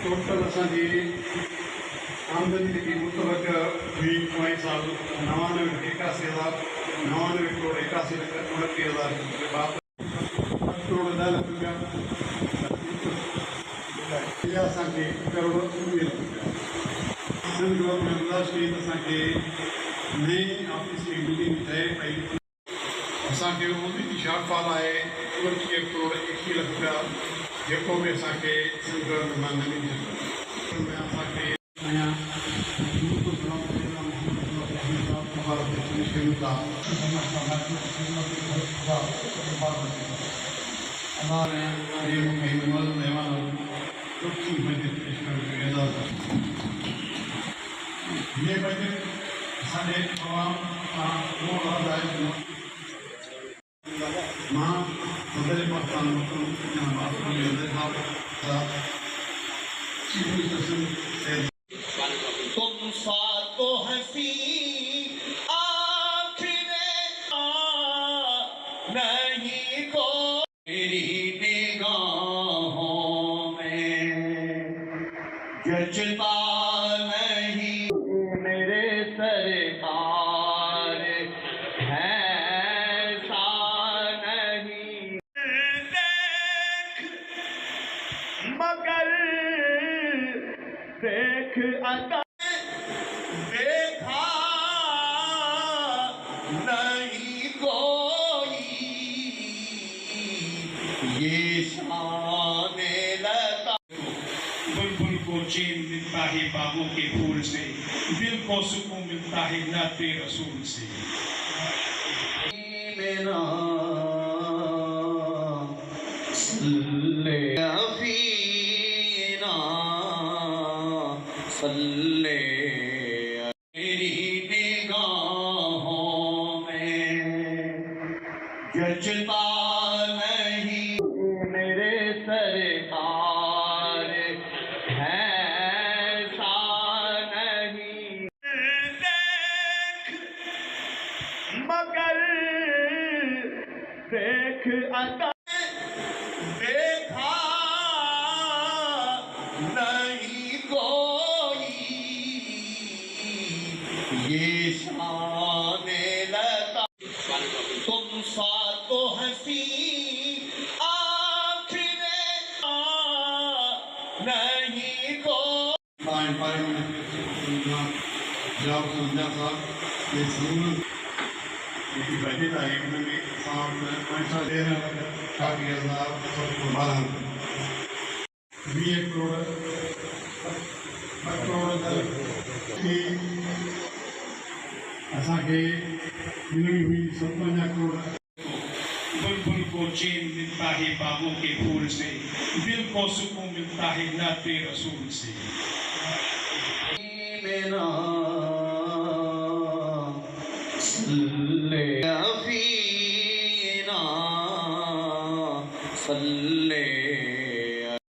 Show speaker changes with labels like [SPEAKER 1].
[SPEAKER 1] total असांजी आमदनी की मुतवक़ हुई पोएं साल 99 करोड़ 81 लख 29,000 करोड़ 10 लख रुपया असांखे करोड़ 19 लख रुपया सिंध गवर्नमेंट गुज़ारिश कई त असांखे नई ऑफिस जी बिल्डिंग ठहे पई असांखे उन जी शॉर्टफॉल आहे 29 करोड़ 21 लख रुपया जेको बि असांखे सिंध गवर्नमेंट मां न मिली सघंदो असांखे अञा ये बजट साढ़े मां सदर पाकिस्तान
[SPEAKER 2] तुम साथ तो हंसी नहीं को मेरी निगाहों में जचता नहीं मेरे सरकार ऐसा नहीं देख मगर देख अदा देखा नहीं कोई ये शाने लता बुलबुल को चैन मिलता है बागों के फूल से दिल को सुकून मिलता है नाते रसूल से मेरा सल्ले अफीना सल्ले मेरी निगाहों में जचता नहीं मेरे सरकार ऐसा नहीं देख मगर देख अदा देखा नहीं कोई ये शाने लता तुम साथ तो हंसी आखिरें नहीं को
[SPEAKER 1] बजट आहे हुन में असां पैसा ॾियण 40,12 20 करोड़ 2 करोड़ असांखे मिली हुई 57 करोड़
[SPEAKER 2] बुलबुल को चैन मिलता है बागों के फूल से दिल को सुकून मिलता है नाते रसूल से मेरा सल्ले अफीना सल्ले